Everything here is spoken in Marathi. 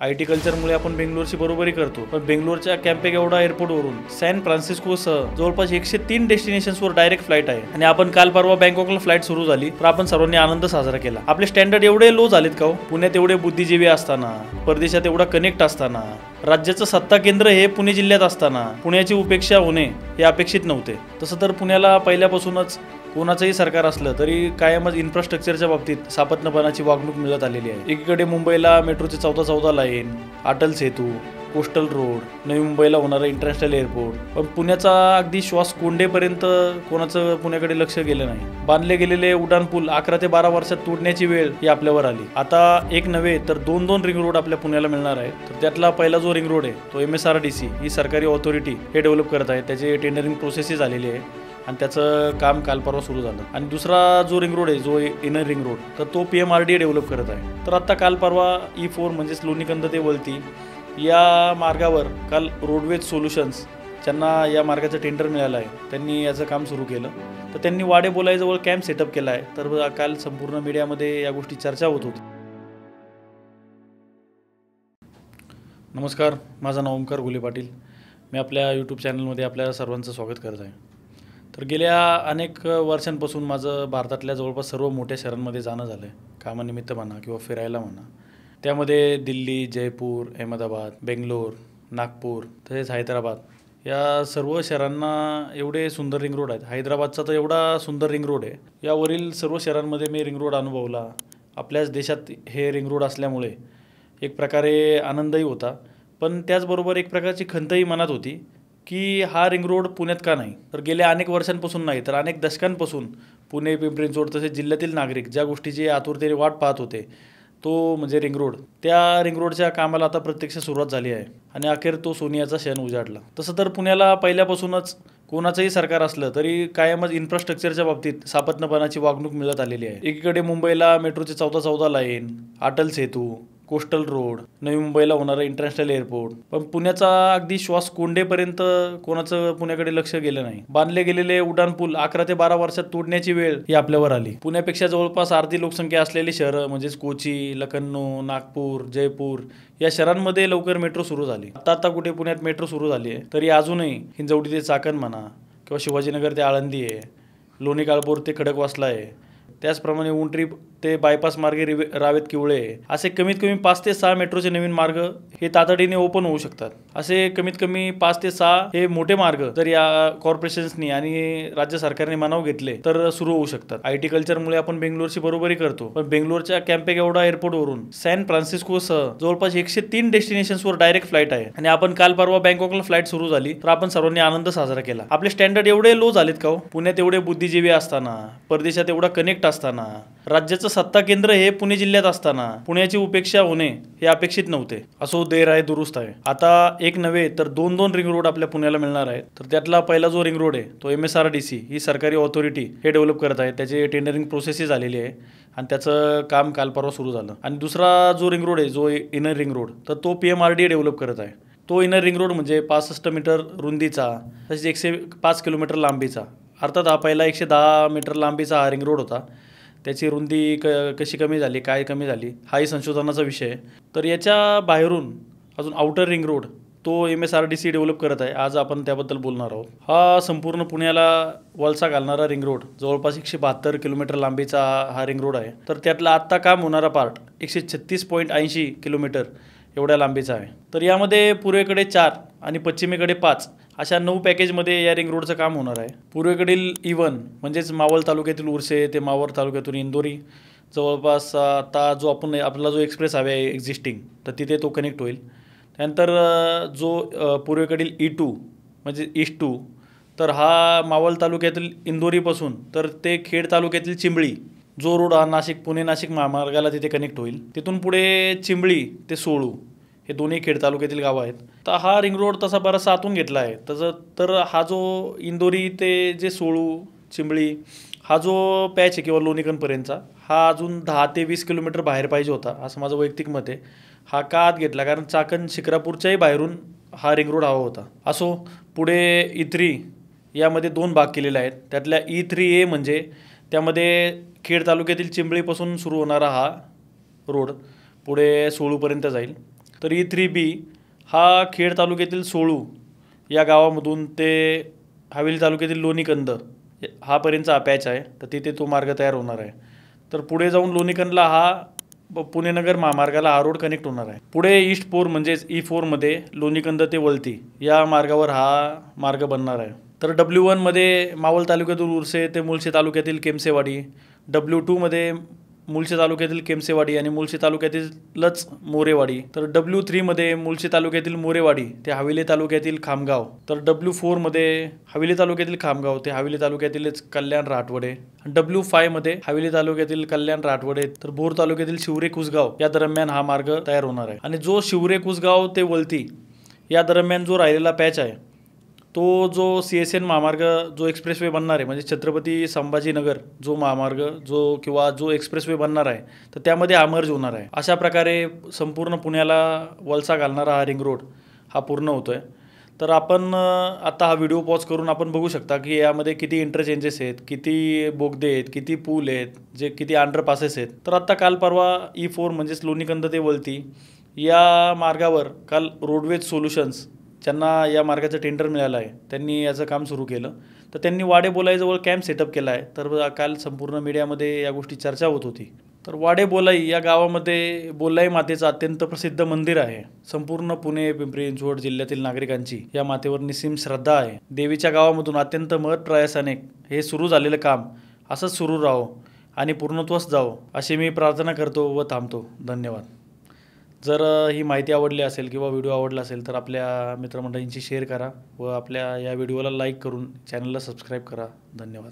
IT कल्चरमुळे आपण बेंगलोरशी बरोबरी करतो, पण बेंगलोरच्या कॅम्पेगौडा एअरपोर्टवरून सॅन फ्रान्सिस्कोसह जवळपास 103 डेस्टिनेशन्सवर डायरेक्ट फ्लाईट आहे आणि आपण काल परवा बँकॉकला फ्लाईट सुरू झाली तर आपण सर्वांनी आनंद साजरा केला. आपले स्टँडर्ड एवढे लो झालेत का हो? पुण्यात एवढे बुद्धिजीवी असताना, परदेशात एवढा कनेक्ट असताना, राज्याचं सत्ता केंद्र हे पुणे जिल्ह्यात असताना पुण्याची उपेक्षा होणे हे अपेक्षित नव्हते. तसं तर पुण्याला पहिल्यापासूनच कोणाचंही सरकार असलं तरी कायमच इन्फ्रास्ट्रक्चरच्या बाबतीत सापत्नपणाची वागणूक मिळत आलेली आहे. एकीकडे मुंबईला मेट्रोचे 14 line, Atal Setu, coastal road, नवी मुंबईला होणारं इंटरनॅशनल एअरपोर्ट, पण पुण्याचा अगदी श्वास कोंडेपर्यंत कोणाचं पुण्याकडे लक्ष गेलं नाही. बांधले गेलेले उड्डाण पूल 11 ते 12 वर्षात तोडण्याची वेळ ही आपल्यावर आली. आता एक नव्हे तर दोन रिंग रोड आपल्या पुण्याला मिळणार आहेत. तर त्यातला पहिला जो रिंग रोड आहे तो MSRDC ही सरकारी ऑथॉरिटी हे डेव्हलप करत आहे. त्याची टेंडरिंग प्रोसेसही झालेली आहे आणि त्याचं काम काल परवा सुरू झालं. आणि दुसरा जो रिंग रोड आहे, जो इनर रिंग रोड, तर तो PMRDA डेव्हलप करत आहे. तर आता काल परवा E4 म्हणजेच लोणीकंद ते वलती या मार्गावर काल रोडवेज सोल्युशन्स ज्यांना या मार्गाचं टेंडर मिळालं आहे त्यांनी याचं काम सुरू केलं. तर त्यांनी वाडे बोलायजवळ कॅम्प सेटअप केला आहे. तर काल संपूर्ण मीडियामध्ये या गोष्टी चर्चा होत होती. नमस्कार, माझं नाव ओमकार घुले पाटील. मी आपल्या यूट्यूब चॅनलमध्ये आपल्या सर्वांचं स्वागत करत आहे. तर गेल्या अनेक वर्षांपासून माझं भारतातल्या जवळपास सर्व मोठ्या शहरांमध्ये जाणं झालं आहे, कामानिमित्त म्हणा किंवा फिरायला म्हणा. त्यामध्ये दिल्ली, जयपूर, अहमदाबाद, बेंगलोर, नागपूर तसेच हैदराबाद या सर्व शहरांना एवढे सुंदर रिंग रोड आहेत. हैदराबादचा तर एवढा सुंदर रिंग रोड आहे. यावरील सर्व शहरांमध्ये मी रिंग रोड अनुभवला. आपल्याच देशात हे रिंग रोड असल्यामुळे एक प्रकारे आनंदही होता, पण त्याचबरोबर एक प्रकारची खंतही मनात होती की हा रिंग रोड पुण्यात का नाही. तर गेल्या अनेक वर्षांपासून नाही तर अनेक दशकांपासून पुणे, पिंपरी चिंचवड तसेच जिल्ह्यातील नागरिक ज्या गोष्टीची आतुरतेने वाट पाहत होते तो म्हणजे रिंग रोड. त्या रिंग रोडच्या कामाला आता प्रत्यक्ष सुरुवात झाली आहे आणि अखेर तो सोनियाचा क्षण उजाडला. तसं तर पुण्याला पहिल्यापासूनच कोणाचंही सरकार असलं तरी कायमच इन्फ्रास्ट्रक्चरच्या बाबतीत सापत्नपणाची वागणूक मिळत आलेली आहे. एकीकडे मुंबईला मेट्रोचे 14 line, Atal Setu, coastal road, नवी मुंबईला होणारं इंटरनॅशनल एअरपोर्ट, पण पुण्याचा अगदी श्वास कोंडेपर्यंत कोणाचं पुण्याकडे लक्ष गेलं नाही. बांधले गेलेले उड्डाण पूल 11 ते 12 वर्षात तोडण्याची वेळ ही आपल्यावर आली. पुण्यापेक्षा जवळपास अर्धी लोकसंख्या असलेली शहरं म्हणजेच कोची, लखनौ, नागपूर, जयपूर या शहरांमध्ये लवकर मेट्रो सुरू झाली. आता कुठे पुण्यात मेट्रो सुरू झाली आहे तरी अजूनही हिंजवडी ते चाकण म्हणा किंवा शिवाजीनगर ते आळंदी आहे, लोणी काळभोर ते खडकवासला आहे, त्याचप्रमाणे उंटरी ते बायपास मार्गे रावेत किवळे असे कमीत कमी 5 ते 6 मेट्रोचे नवीन मार्ग हे तातडीने ओपन होऊ शकतात. असे कमीत कमी 5 ते 6 हे मोठे मार्ग जर या कॉर्पोरेशन्सनी आणि राज्य सरकारने मनाव घेतले तर सुरू होऊ शकतात. IT कल्चरमुळे आपण बेंगलोरशी बरोबरी करतो, पण बेंगलोरच्या कॅम्पेगौडा एअरपोर्टवरून सॅन फ्रान्सिस्कोसह जवळपास 103 डेस्टिनेशन्सवर डायरेक्ट फ्लाईट आहे आणि आपण काल परवा बँकॉकला फ्लाईट सुरू झाली तर आपण सर्वांनी आनंद साजरा केला. आपले स्टँडर्ड एवढे लो झालेत का हो? पुण्यात एवढे बुद्धिजीवी असताना, परदेशात एवढा कनेक्ट असताना, राज्याचं सत्ता केंद्र हे पुणे जिल्ह्यात असताना पुण्याची उपेक्षा होणे हे अपेक्षित नव्हते. असो, देर आहे दुरुस्त आहे. आता एक नव्हे तर दोन रिंग रोड आपल्या पुण्याला मिळणार आहेत. तर त्यातला पहिला जो रिंग रोड आहे तो MSRDC ही सरकारी ऑथॉरिटी हे डेव्हलप करत आहे. त्याची टेंडरिंग प्रोसेसही झालेली आहे आणि त्याचं काम काल परवा सुरू झालं. आणि दुसरा जो रिंग रोड आहे, जो इनर रिंग रोड, तर तो PMRDA डेव्हलप करत आहे. तो इनर रिंग रोड म्हणजे 65 मीटर रुंदीचा तसेच 105 किलोमीटर लांबीचा, अर्थात हा पहिला 110 मीटर लांबीचा हा रिंग रोड होता. त्याची रुंदी कशी कमी झाली, काय कमी झाली, हाही संशोधनाचा विषय आहे. तर याच्या बाहेरून अजून आउटर रिंग रोड तो MSRDC डेव्हलप करत आहे. आज आपण त्याबद्दल बोलणार आहोत. हा संपूर्ण पुण्याला वळसा घालणारा रिंग रोड जवळपास 172 किलोमीटर लांबीचा हा रिंग रोड आहे. तर त्यातला आत्ता काम होणारा पार्ट 136.80 किलोमीटर एवढ्या लांबीचा आहे. तर यामध्ये पूर्वेकडे 4 आणि पश्चिमेकडे 5 अशा 9 पॅकेजमध्ये या रिंग रोडचं काम होणार आहे. पूर्वेकडील E1 म्हणजेच मावळ तालुक्यातील उर्से ते मावळ तालुक्यातून इंदोरी जवळपास आता जो आपला जो एक्सप्रेस हायवे आहे एक्झिस्टिंग, तर तिथे तो कनेक्ट होईल. त्यानंतर जो पूर्वेकडील E2 म्हणजे ईस्ट 2, तर हा मावळ तालुक्यातील इंदोरीपासून तर ते खेड तालुक्यातील चिंबळी जो रोड हा पुणे नाशिक महामार्गाला तिथे कनेक्ट होईल. तिथून पुढे चिंबळी ते सोळू हे दोन्ही खेड तालुक्यातील गावं आहेत. तर हा रिंग रोड तसा बराचसा आतून घेतला आहे. तर हा जो इंदोरी ते जे सोळू चिंबळी हा जो पॅच आहे किंवा लोणीकंदपर्यंतचा हा अजून 10 ते 20 किलोमीटर बाहेर पाहिजे होता, असं माझं वैयक्तिक मत आहे. हा का आत घेतला कारण चाकण शिक्रापूरच्याही बाहेरून हा रिंग रोड हवा होता. असो, पुढे E3 यामध्ये 2 भाग केलेले आहेत. त्यातल्या E3A म्हणजे त्यामध्ये खेड तालुक्यातील चिंबळीपासून सुरू होणारा हा रोड पुढे सोळूपर्यंत जाईल. तर E3B हा खेड तालुक्यातील सोळू या गावामधून ते हवेली तालुक्यातील लोणीकंद हापर्यंतचा हा पॅच आहे. तर तिथे तो मार्ग तयार होणार आहे. तर पुढे जाऊन लोणीकंदला हा पुणे नगर महामार्गाला हा रोड कनेक्ट होणार आहे. पुढे ईस्ट 4 म्हणजेच E4मध्ये लोणीकंद ते वलती या मार्गावर हा मार्ग बनणार आहे. तर W1मध्ये मावळ तालुक्यातील उर्से ते मुळशी तालुक्यातील केमसेवाडी, W2मध्ये मुळशी तालुक्यातील केमसेवाडी आणि मुळशी तालुक्यातीलच मोरेवाडी, तर W3मध्ये मुळशी तालुक्यातील मोरेवाडी ते हवेली तालुक्यातील खामगाव, तर W4मध्ये हवेली तालुक्यातील खामगाव ते हवेली तालुक्यातीलच कल्याण राहटवडे, W5मध्ये हवेली तालुक्यातील कल्याण राहटवडे तर भोर तालुक्यातील शिवरे कुसगाव या दरम्यान हा मार्ग तयार होणार आहे. आणि जो शिवरे कुसगाव ते वलती या दरम्यान जो राहिलेला पॅच आहे तो जो CSN महामार्ग जो एक्सप्रेसवे बनणार आहे, म्हणजे छत्रपती संभाजीनगर जो महामार्ग जो एक्सप्रेसवे बनणार आहे, तर त्यामध्ये हा मर्ज होणार आहे. अशा प्रकारे संपूर्ण पुण्याला वळसा घालणारा हा रिंग रोड हा पूर्ण होतोय. तर आपण आता हा व्हिडिओ पॉज करून आपण बघू शकता की यामध्ये किती इंटरचेंजेस आहेत, किती बोगदे आहेत, किती पूल आहेत, जे किती अंडरपासेस आहेत. तर आत्ता काल परवा E4 म्हणजेच लोणीकंद ते वलती या मार्गावर काल रोडवेज सोल्युशन्स ज्यांना या मार्गाचं टेंडर मिळालं आहे त्यांनी याचं काम सुरू केलं. तर त्यांनी वाडेबोलाईजवळ कॅम्प सेटअप केला आहे. तर काल संपूर्ण मीडियामध्ये या गोष्टी चर्चा होत होती. तर वाडेबोलाई या गावामध्ये बोलाई मातेचं अत्यंत प्रसिद्ध मंदिर आहे. संपूर्ण पुणे पिंपरी चिंचवड जिल्ह्यातील नागरिकांची या मातेवर निस्सीम श्रद्धा आहे. देवीच्या गावामधून अत्यंत महत् प्रयासाने हे सुरू झालेलं काम असंच सुरू राहो आणि पूर्णत्वास जावो अशी मी प्रार्थना करतो व थांबतो. धन्यवाद. जर ही माहिती आवडली असेल किंवा व्हिडिओ आवडला असेल तर आपल्या मित्रमंडळींशी शेअर करा व आपल्या या व्हिडिओला लाईक करून चॅनलला सबस्क्राईब करा. धन्यवाद.